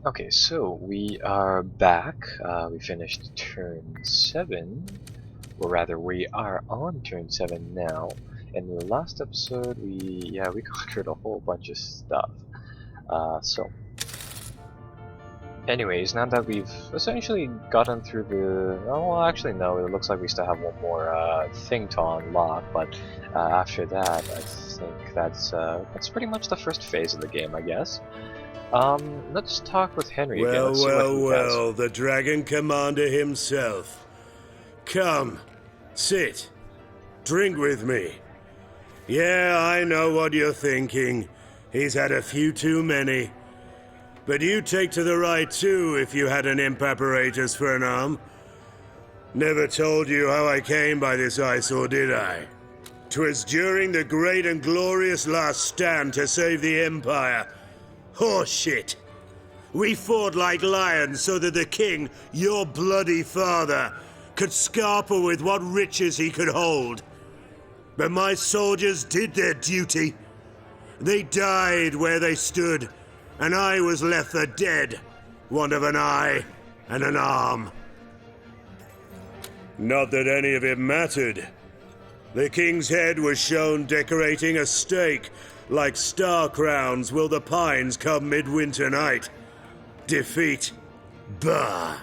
Okay, so we are back. We finished turn 7, or rather, we are on turn 7 now. In the last episode, we conquered a whole bunch of stuff. Anyways, now that we've essentially gotten through the... Oh, well, actually, no, it looks like we still have one more thing to unlock, but after that, I think that's pretty much the first phase of the game, I guess. Let's talk with Henry again. Well, Let's see what well, he has. well, the Dragon Commander himself. Come, sit, drink with me. Yeah, I know what you're thinking. He's had a few too many. But you take to the right too if you had an imp apparatus for an arm. Never told you how I came by this eyesore, did I? 'Twas during the great and glorious last stand to save the Empire. Horseshit! We fought like lions so that the king, your bloody father, could scarper with what riches he could hold. But my soldiers did their duty. They died where they stood, and I was left for dead, want of an eye and an arm. Not that any of it mattered. The king's head was shown decorating a stake, like star crowns will the pines come midwinter night. Defeat. Bah.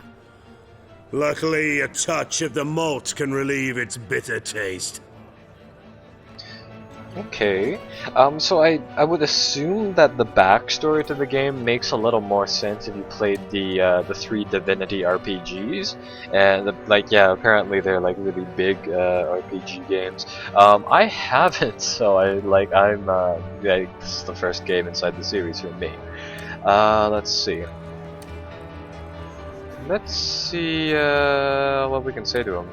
Luckily, a touch of the malt can relieve its bitter taste. Okay, so I would assume that the backstory to the game makes a little more sense if you played the 3 Divinity RPGs, and apparently they're like really big RPG games. I haven't, so this is the first game inside the series for me. Let's see. Let's see what we can say to him.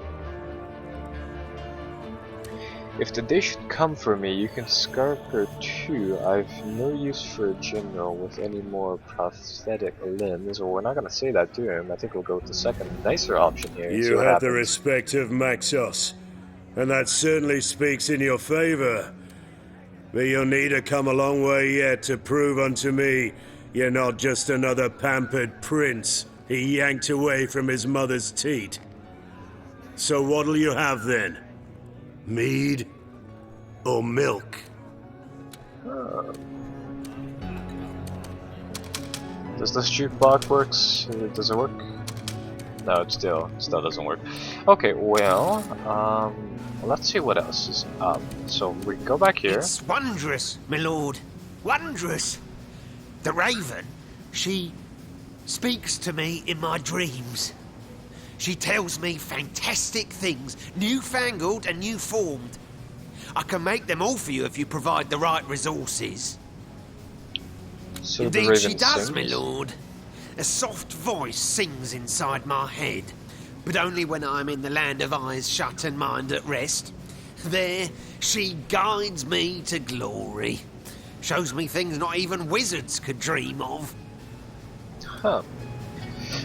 If the day should come for me, you can scarp her too. I've no use for a general with any more prosthetic limbs. Or we're not gonna say that to him. I think we'll go with the second, nicer option here. You have the respect of Maxos, and that certainly speaks in your favor. But you'll need to come a long way yet to prove unto me you're not just another pampered prince he yanked away from his mother's teat. So what'll you have then? Mead or milk? Does this jukebox works? Does it work? No, it still doesn't work. Okay, well, let's see what else is up. So we go back here. It's wondrous, my lord. Wondrous. The Raven, she speaks to me in my dreams. She tells me fantastic things, newfangled and new formed. I can make them all for you if you provide the right resources. So Indeed, she does, my lord. A soft voice sings inside my head, but only when I'm in the land of eyes shut and mind at rest. There, she guides me to glory. Shows me things not even wizards could dream of. Huh.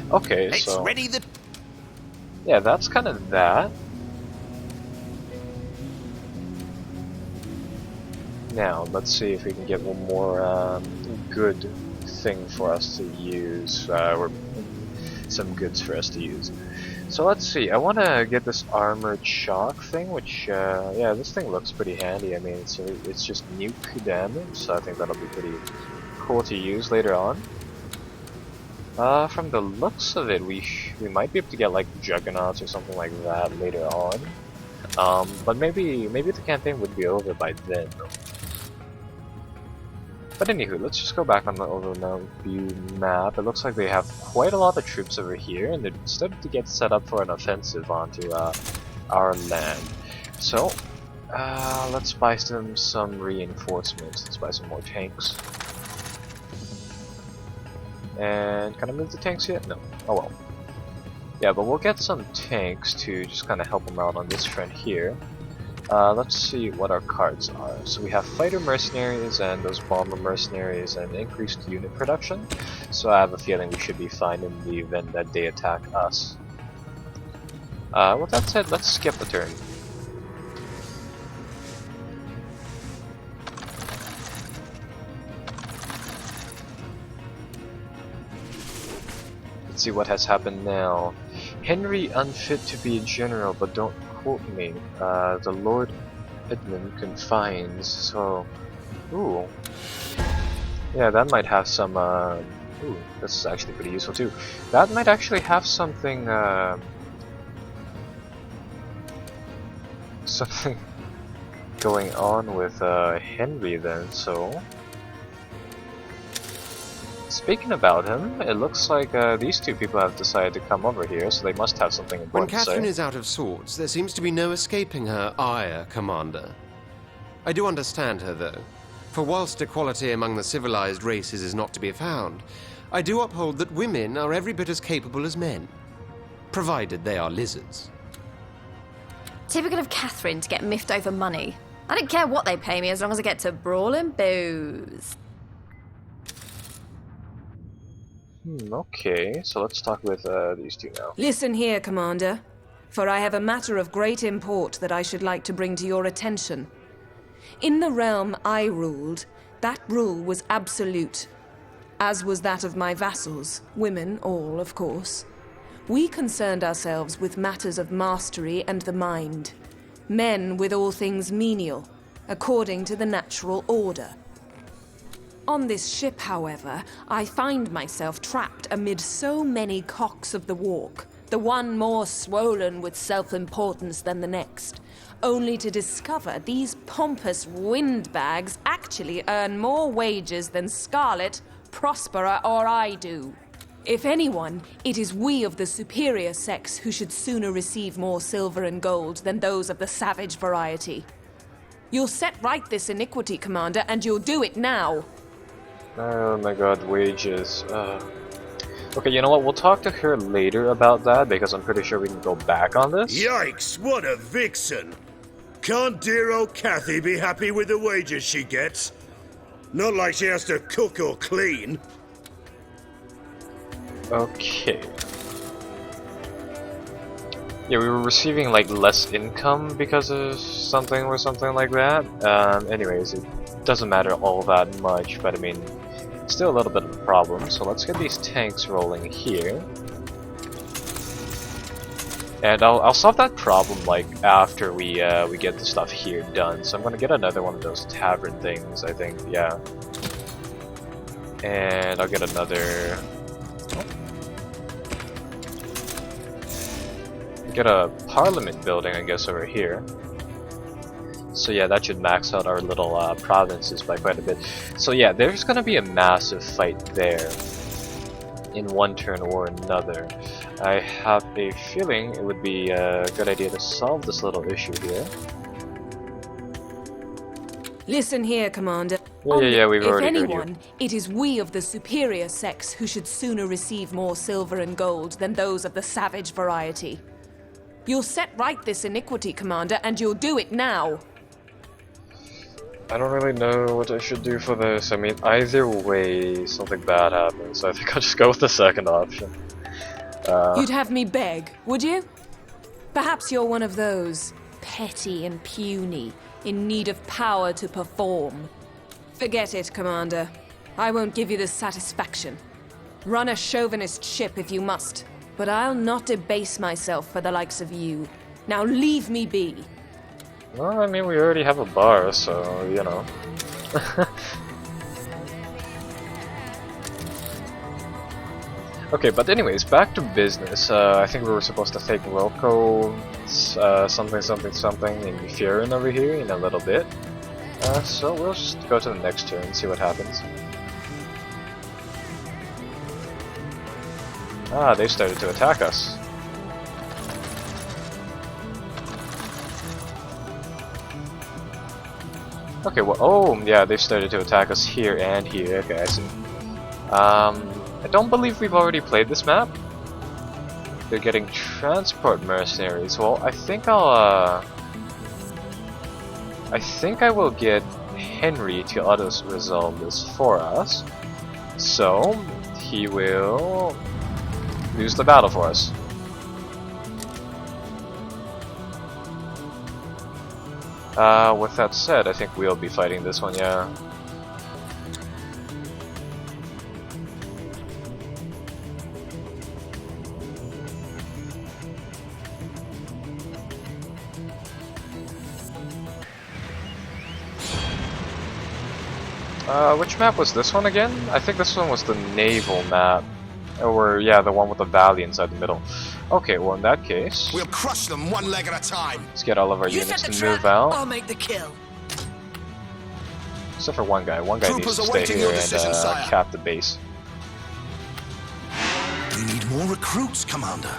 Okay, Let's ready the... Yeah, that's kind of that. Now, let's see if we can get one more good thing for us to use, or some goods for us to use. So let's see, I want to get this armored shock thing, which, yeah, this thing looks pretty handy. I mean, it's just nuke damage, so I think that'll be pretty cool to use later on. From the looks of it, we might be able to get like juggernauts or something like that later on. But maybe the campaign would be over by then. But anywho, let's just go back on the overview map. It looks like they have quite a lot of troops over here, and they're starting to get set up for an offensive onto our land. So, let's buy some reinforcements. Let's buy some more tanks. And can I move the tanks yet? No. Oh well. Yeah, but we'll get some tanks to just kind of help them out on this front here. Let's see what our cards are. So we have fighter mercenaries and those bomber mercenaries and increased unit production. So I have a feeling we should be fine in the event that they attack us. With that said, let's skip a turn. Let's see what has happened now. Henry unfit to be a general, but don't quote me. The Lord Edmund confines, so... Ooh. Yeah, that might have some, ooh, this is actually pretty useful too. That might actually have something, something going on with, Henry then, so... Speaking about him, it looks like these two people have decided to come over here, so they must have something When important to say. Catherine is out of sorts, there seems to be no escaping her ire, Commander. I do understand her, though, for whilst equality among the civilized races is not to be found, I do uphold that women are every bit as capable as men, provided they are lizards. Typical of Catherine to get miffed over money. I don't care what they pay me as long as I get to brawl and booze. Okay, so let's talk with these two now. Listen here, Commander, for I have a matter of great import that I should like to bring to your attention. In the realm I ruled, that rule was absolute, as was that of my vassals, women all, of course. We concerned ourselves with matters of mastery and the mind, men with all things menial, according to the natural order. On this ship, however, I find myself trapped amid so many cocks of the walk, the one more swollen with self-importance than the next, only to discover these pompous windbags actually earn more wages than Scarlet, Prospera, or I do. If anyone, it is we of the superior sex who should sooner receive more silver and gold than those of the savage variety. You'll set right this iniquity, Commander, and you'll do it now. Oh my god, wages. Okay, you know what? We'll talk to her later about that because I'm pretty sure we can go back on this. Yikes, what a vixen! Can't dear old Kathy be happy with the wages she gets? Not like she has to cook or clean. Okay. Yeah, we were receiving like less income because of something or something like that. Anyways, it doesn't matter all that much, but I mean, still a little bit of a problem. So let's get these tanks rolling here. And I'll solve that problem like after we get the stuff here done. So I'm gonna get another one of those tavern things, I think, yeah. And I'll get another. Get a parliament building, I guess, over here. So yeah, that should max out our little provinces by quite a bit. So yeah, there's gonna be a massive fight there in one turn or another. I have a feeling it would be a good idea to solve this little issue here. Listen here, Commander. Yeah, we've already If heard anyone, you. it is we of the superior sex who should sooner receive more silver and gold than those of the savage variety. You'll set right this iniquity, Commander, and you'll do it now. I don't really know what I should do for this. I mean, either way, something bad happens. So I think I'll just go with the second option. You'd have me beg, would you? Perhaps you're one of those, petty and puny, in need of power to perform. Forget it, Commander. I won't give you this satisfaction. Run a chauvinist ship if you must, but I'll not debase myself for the likes of you. Now leave me be. Well, I mean, we already have a bar, so, you know. Okay, but anyways, back to business. I think we were supposed to take Wilco, something in Furin over here in a little bit. So we'll just go to the next turn and see what happens. Ah, they started to attack us. Okay, well, oh, yeah, they started to attack us here and here. Okay, I see. I don't believe we've already played this map. They're getting transport mercenaries. Well, I think I will get Henry to auto-resolve this for us. So, he will lose the battle for us. With that said, I think we'll be fighting this one, yeah. Which map was this one again? I think this one was the Naval map. Or, yeah, the one with the valley inside the middle. Okay, well in that case, We'll crush them one leg at a time. let's get all of our You units set the to trap, move out. I'll make the kill. Except for one guy. One guy Troopers needs to stay awaiting here your decision, and sire. cap the base. We need more recruits, Commander.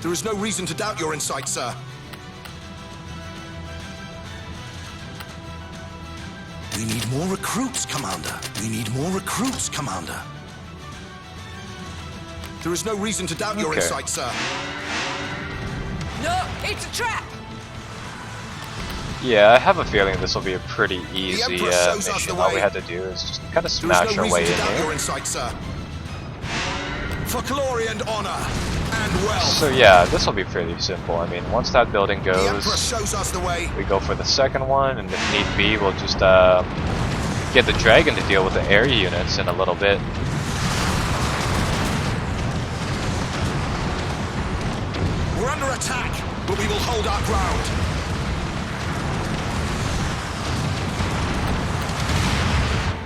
There is no reason to doubt your insight, sir. We need more recruits, Commander. We need more recruits, Commander. There is no reason to doubt your Okay. insight, sir. No, it's a trap! Yeah, I have a feeling this will be a pretty easy Emperor shows us mission. the All we way. had to do is just kind of There smash is no our way reason in to doubt here. your insight, sir. For glory and honor and wealth. So yeah, this will be pretty simple. I mean, once that building The Emperor goes, shows us the way. we go for the second one, and if need be, we'll just get the dragon to deal with the air units in a little bit. We're under attack, but we will hold our ground.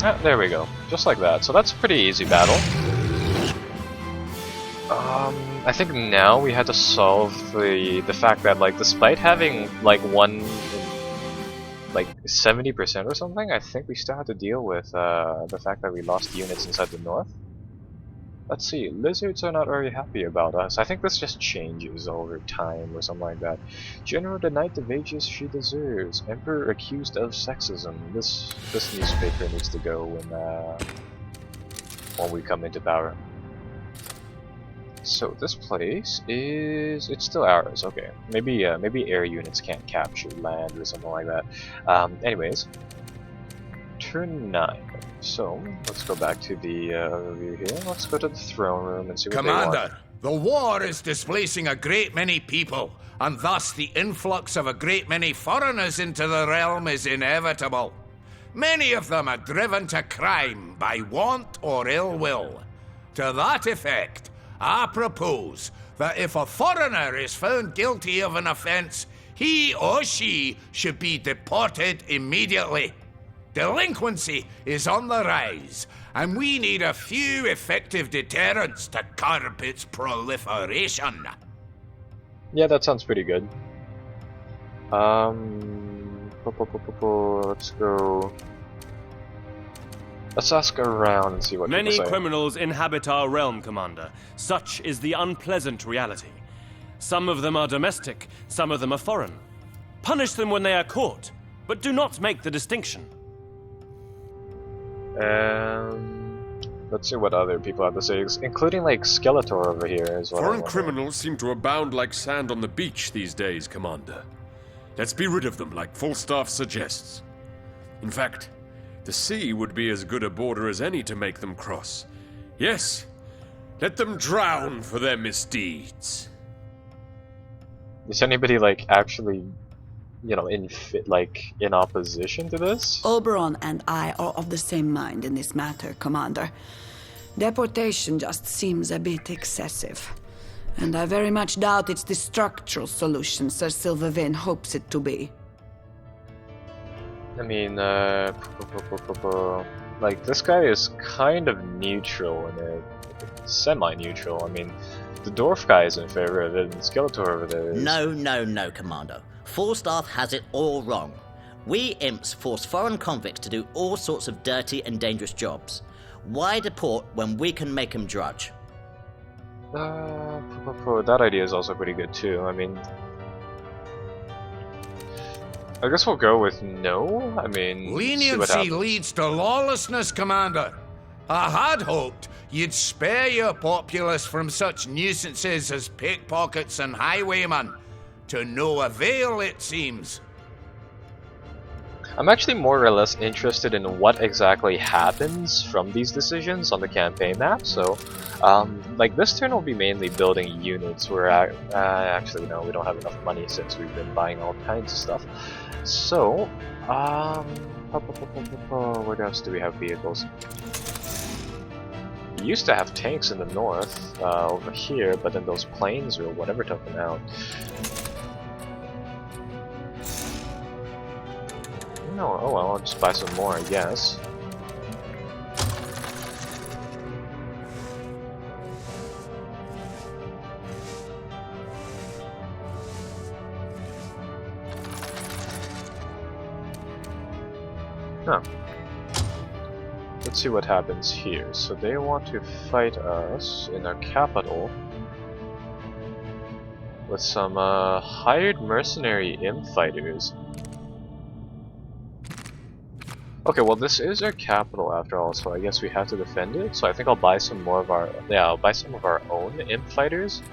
Ah, there we go. Just like that. So that's a pretty easy battle. I think now we had to solve the fact that, like, despite having like like 70% or something, I think we still had to deal with the fact that we lost units inside the north. Let's see, lizards are not very happy about us. I think this just changes over time or something like that. General denied the wages she deserves. Emperor accused of sexism. This newspaper needs to go when we come into power. So this place it's still ours. Okay, maybe air units can't capture land or something like that. Anyways, turn 9. So let's go back to the overview here. Let's go to the throne room and see what they want. Commander, the war is displacing a great many people, and thus the influx of a great many foreigners into the realm is inevitable. Many of them are driven to crime by want or ill will. To that effect, I propose that if a foreigner is found guilty of an offense, he or she should be deported immediately. Delinquency is on the rise, and we need a few effective deterrents to curb its proliferation. Yeah, that sounds pretty good. Let's go. Let's ask around and see what Many people say. criminals inhabit our realm, Commander. Such is the unpleasant reality. Some of them are domestic, some of them are foreign. Punish them when they are caught, but do not make the distinction. Let's see what other people have to say, including like Skeletor over here as well. Foreign criminals seem to abound like sand on the beach these days, Commander. Let's be rid of them like Falstaff suggests. In fact, the sea would be as good a border as any to make them cross. Yes, let them drown for their misdeeds. Is anybody like actually, you know, in opposition to this? Oberon and I are of the same mind in this matter, Commander. Deportation just seems a bit excessive. And I very much doubt it's the structural solution Sir Silvervein hopes it to be. I mean, like this guy is kind of neutral and semi-neutral. I mean, the dwarf guy is in favor of it, and Skeletor over there is. No, Commander. Falstaff has it all wrong. We imps force foreign convicts to do all sorts of dirty and dangerous jobs. Why deport when we can make them drudge? That idea is also pretty good too. I mean, I guess we'll go with no. I mean, see what Leniency happens. leads to lawlessness, Commander. I had hoped you'd spare your populace from such nuisances as pickpockets and highwaymen. To no avail, it seems. I'm actually more or less interested in what exactly happens from these decisions on the campaign map. So, like this turn will be mainly building units. We're actually no, we don't have enough money since we've been buying all kinds of stuff. So, where else do we have vehicles? We used to have tanks in the north over here, but then those planes or whatever took them out. No, oh well, I'll just buy some more, I guess. Huh. Let's see what happens here. So they want to fight us in our capital with some hired mercenary imp fighters. Okay, well this is our capital after all, so I guess we have to defend it. So I think I'll buy some more of our I'll buy some of our own imp fighters,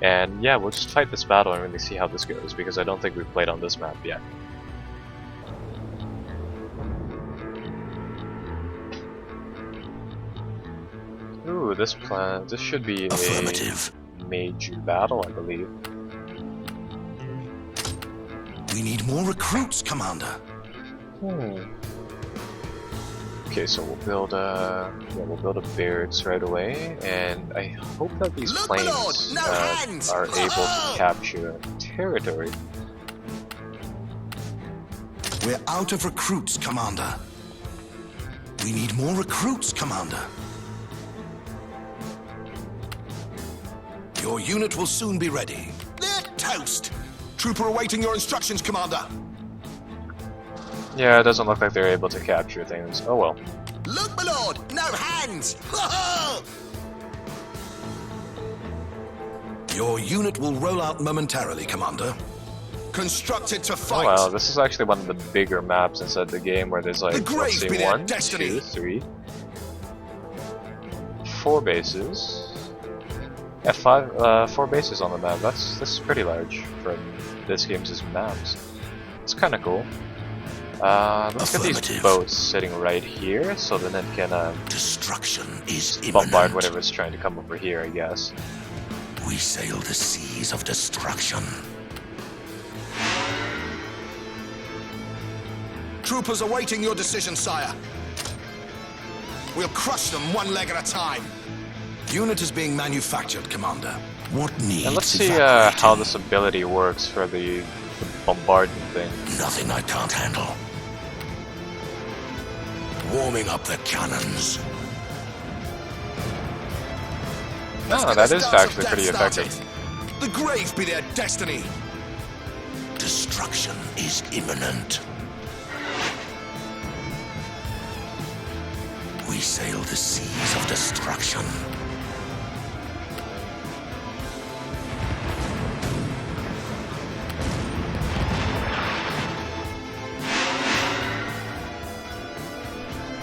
and yeah, we'll just fight this battle and really see how this goes because I don't think we've played on this map yet. Ooh, this should be a major battle, I believe. We need more recruits, Commander. Okay, so we'll build a barracks right away, and I hope that these planes are able to capture territory. We're out of recruits, Commander. We need more recruits, Commander. Your unit will soon be ready. They're toast! Trooper awaiting your instructions, Commander. Yeah, it doesn't look like they're able to capture things. Oh well. Look, my lord! No hands! Your unit will roll out momentarily, Commander. Constructed to fight. Oh wow, this is actually one of the bigger maps inside the game where there's like, let's see, 1, 2, 3, 4 bases. Yeah, 4 bases on the map. This is pretty large for this game's maps. It's kind of cool. Let's get these boats sitting right here, so then it can destruction is bombard whatever's trying to come over here, I guess. We sail the seas of destruction. Troopers awaiting your decision, sire. We'll crush them one leg at a time. Unit is being manufactured, Commander. What needs and let's see how this ability works for the bombardment thing. Nothing I can't handle. Warming up the cannons. Oh, that is actually pretty effective. The grave be their destiny. Destruction is imminent. We sail the seas of destruction.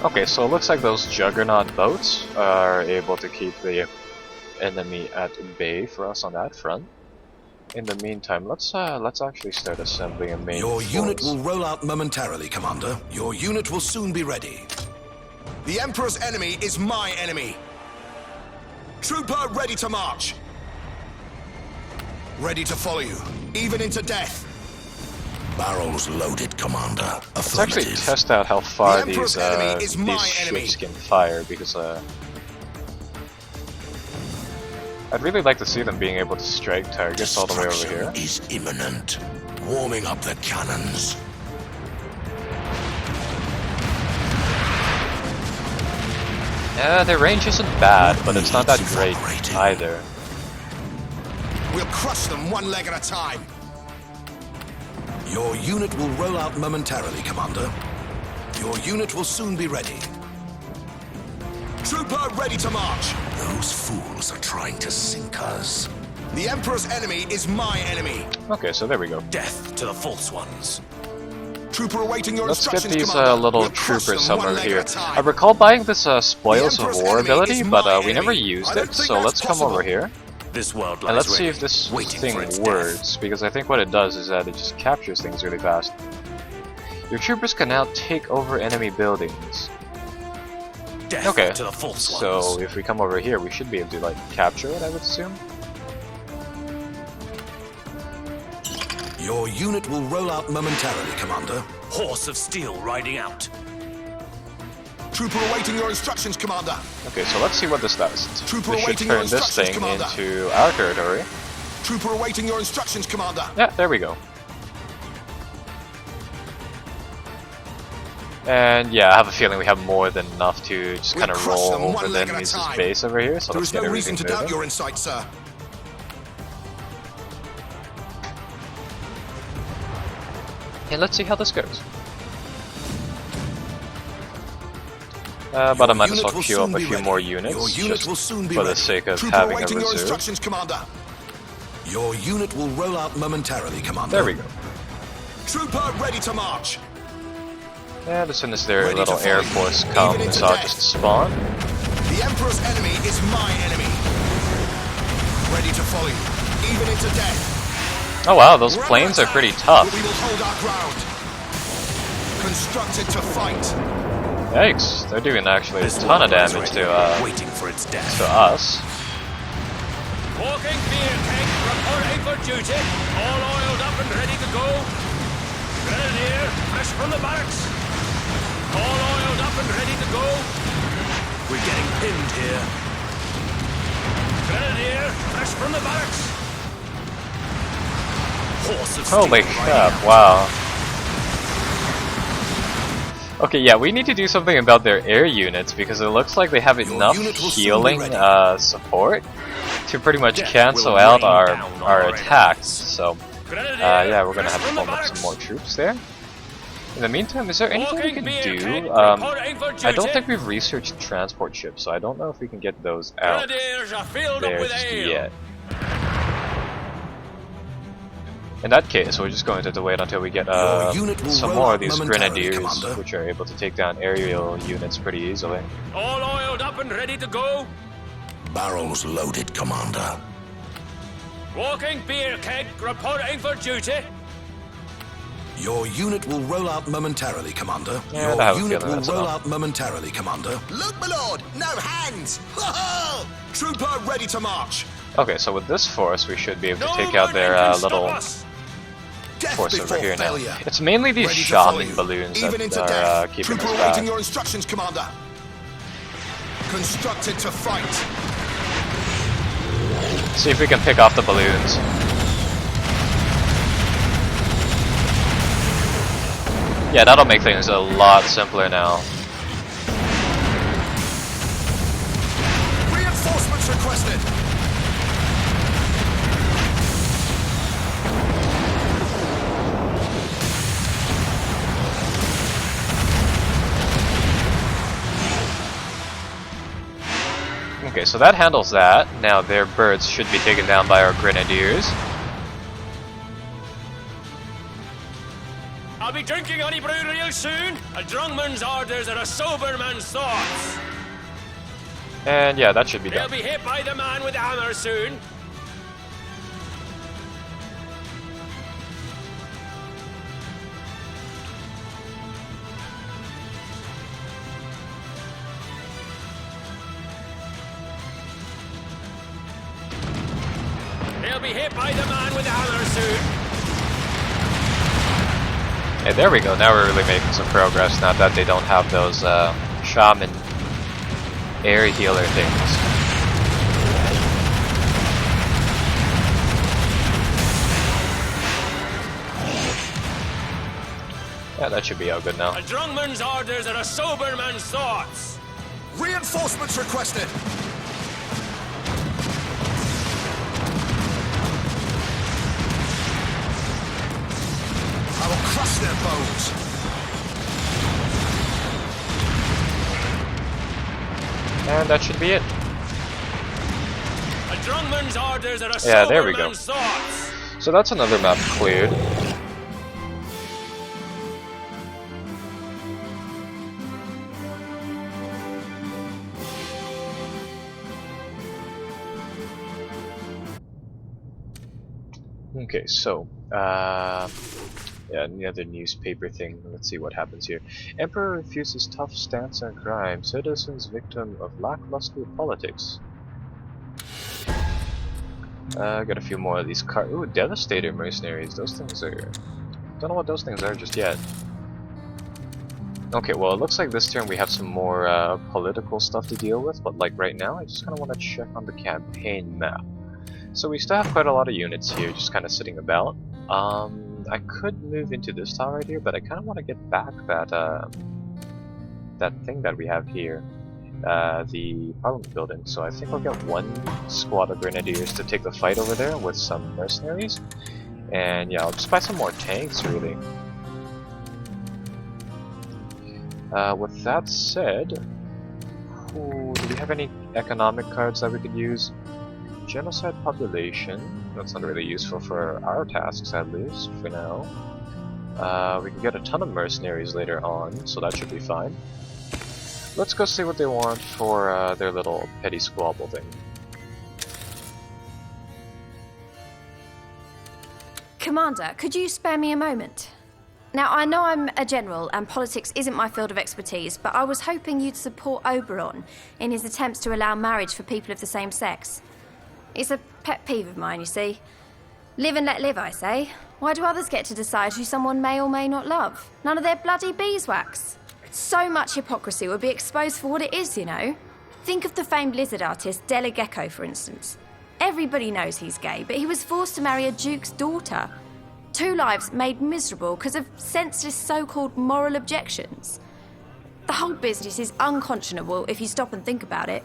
Okay, so it looks like those Juggernaut boats are able to keep the enemy at bay for us on that front. In the meantime, let's actually start assembling a main Your force. unit will roll out momentarily, Commander. Your unit will soon be ready. The Emperor's enemy is my enemy. Trooper ready to march. Ready to follow you, even into death. Barrels loaded, Commander. Let's actually test out how far these ships can fire, because I'd really like to see them being able to strike targets all the way over here. Is imminent. Warming up the cannons. Their range isn't bad, but it's not that great either. We'll crush them one leg at a time. Your unit will roll out momentarily, Commander. Your unit will soon be ready. Trooper ready to march. Those fools are trying to sink us. The Emperor's enemy is my enemy. Okay, so there we go. Death to the false ones. Trooper awaiting your Let's get instructions, these Commander. little We'll troopers somewhere one leg here. at a time. I recall buying this Spoils of Emperor's War enemy ability, is but my we never enemy. used I don't it, think so that's let's come possible. over here. This world lies And let's ready, see if this waiting thing for its works, because I think what it does is that it just captures things really fast. Your troopers can now take over enemy buildings. Death Okay, to the false so ones. if we come over here, we should be able to like capture it, I would assume. Your unit will roll out momentarily, Commander. Horse of steel riding out. Trooper awaiting your instructions, Commander. Okay, so let's see what this does. Trooper We should awaiting your turn this instructions, thing Commander. into our territory. Trooper awaiting your instructions, Commander. Yeah, there we go. And yeah, I have a feeling we have more than enough to just We kind of crush roll them over one the leg at a enemy's time. base over here, so There let's is no get reason everything to doubt moving. your insight, sir. And let's see how this goes. But I might as well queue up a few more units, Your unit just will soon be for ready. the sake of Trooper having a awaiting your reserve. instructions, Commander. Your unit will roll out momentarily, Commander. There we go. Trooper ready to march. And as soon as their Ready to little air follow you, force even comes, into I'll death. just spawn. The Emperor's enemy is my enemy. Ready to follow you, even into death. Oh wow, those We're under planes are attack, pretty tough. but we will hold our ground. Constructed to fight. Yikes, they're doing actually a ton of damage to Waiting for its death. us. Walking beer keg, reporting for duty. All oiled up and ready to go. Grenadier, fresh from the barracks. All oiled up and ready to go. We're getting pinned here. Grenadier, fresh from the barracks. Horse of Holy steel crap, riding out. wow. Okay, yeah, we need to do something about their air units because it looks like they have enough unit will soon be healing ready. support to pretty much Death cancel will out rain our down on our our attacks. So Grenadier, yeah, we're gonna fresh have to from the form up barracks. some more troops there. In the meantime, is there anything we Walking can beer keg, do? reporting for I don't duty. think we've researched transport ships, so I don't know if we can get those out Grenadiers are filled up there with just ale. yet. In that case, we're just going to have to wait until we get Your unit will some roll more out of these momentarily, grenadiers, Commander. which are able to take down aerial units pretty easily. All oiled up and ready to go. Barrels loaded, Commander. Walking beer keg, reporting for duty. Your unit will roll out momentarily, Commander. Yeah, I have a Your unit feeling will that's roll enough. out momentarily, Commander. Look, my lord, no hands! Trooper ready to march. Okay, so with this force, we should be able to No take out their man can little stop us. Death force over before here now. failure. It's mainly these Ready to follow shaman you, balloons even into that death. are keeping Trooper us awaiting back. your instructions, Commander. Constructed to fight. See if we can pick off the balloons. Yeah, that'll make things a lot simpler now. Reinforcements requested. Okay, so that handles that. Now their birds should be taken down by our grenadiers. I'll be drinking honey brew real soon. A drunk man's orders are a sober man's thoughts. And yeah, that should be They'll done. be hit by the man with the hammer soon. They'll be hit by the man with the hammer soon. Hey, there we go. Now we're really making some progress. Now that they don't have those shaman air healer things. Yeah, that should be all good now. A drunk man's orders are a sober man's thoughts. Reinforcements requested. I will crush their bones. And that should be it. A drunk man's orders are a Yeah, sober there we go. man's thoughts. So that's another map cleared. Okay, so, yeah, another newspaper thing. Let's see what happens here. Emperor refuses tough stance on crime. Citizens victim of lackluster politics. Got a few more of these cards. Ooh, Devastator mercenaries. Those things are... Don't know what those things are just yet. Okay, well, it looks like this turn we have some more political stuff to deal with, but like right now, I just kind of want to check on the campaign map. So we still have quite a lot of units here, just kind of sitting about. I could move into this tower right here, but I kind of want to get back that that thing that we have here, the Parliament building. So I think I'll get one squad of grenadiers to take the fight over there with some mercenaries, and yeah, I'll just buy some more tanks really. With that said, do we have any economic cards that we could use? Genocide population, that's not really useful for our tasks at least, for now. We can get a ton of mercenaries later on, so that should be fine. Let's go see what they want for their little petty squabble thing. Commander, could you spare me a moment? Now, I know I'm a general and politics isn't my field of expertise, but I was hoping you'd support Oberon in his attempts to allow marriage for people of the same sex. It's a pet peeve of mine, you see. Live and let live, I say. Why do others get to decide who someone may or may not love? None of their bloody beeswax. So much hypocrisy would be exposed for what it is, you know. Think of the famed lizard artist Della Gecko, for instance. Everybody knows he's gay, but he was forced to marry a duke's daughter. 2 lives made miserable because of senseless so-called moral objections. The whole business is unconscionable if you stop and think about it.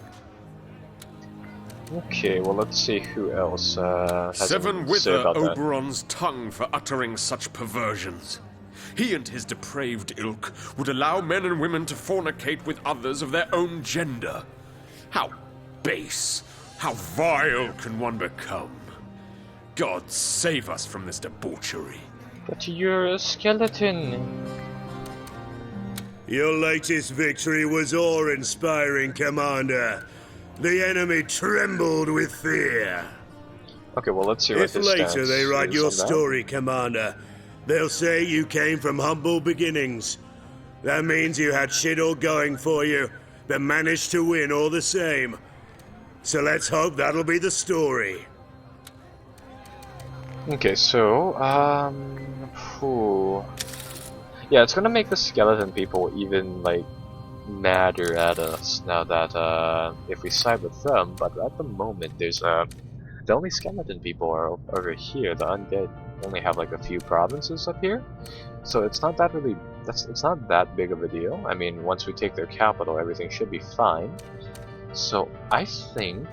Okay, well let's see who else has Seven to say wither about that. Oberon's tongue for uttering such perversions. He and his depraved ilk would allow men and women to fornicate with others of their own gender. How base, how vile can one become? God save us from this debauchery. But you're a skeleton. Your latest victory was awe-inspiring, Commander. The enemy trembled with fear. Okay, well let's see what If his later stance they write is your on that. story, Commander, they'll say you came from humble beginnings. That means you had shit all going for you, but managed to win all the same. So let's hope that'll be the story. Okay, so, yeah, it's gonna make the skeleton people even, like, madder at us now that, if we side with them, but at the moment there's, the only skeleton people are over here. The undead only have, like, a few provinces up here, so it's not that really, it's not that big of a deal. I mean, once we take their capital, everything should be fine. So, I think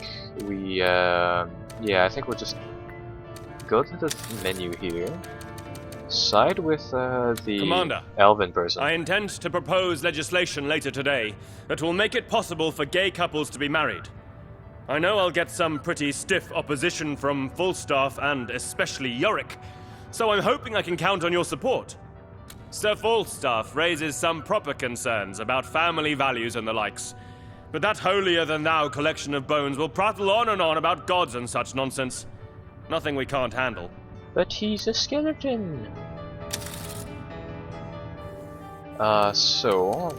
we, yeah, I think we'll just go to the menu here, side with the Commander, elven person. I intend to propose legislation later today that will make it possible for gay couples to be married. I know I'll get some pretty stiff opposition from Falstaff and especially Yorick, so I'm hoping I can count on your support. Sir Falstaff raises some proper concerns about family values and the likes, but that holier-than-thou collection of bones will prattle on and on about gods and such nonsense. Nothing we can't handle. But he's a skeleton. So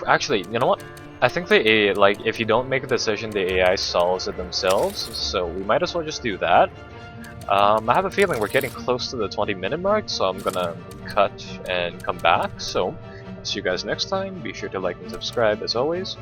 actually, you know what? I think the AI, like, if you don't make a decision, the AI solves it themselves. So we might as well just do that. I have a feeling we're getting close to the 20-minute mark, so I'm gonna cut and come back. So see you guys next time. Be sure to like and subscribe as always.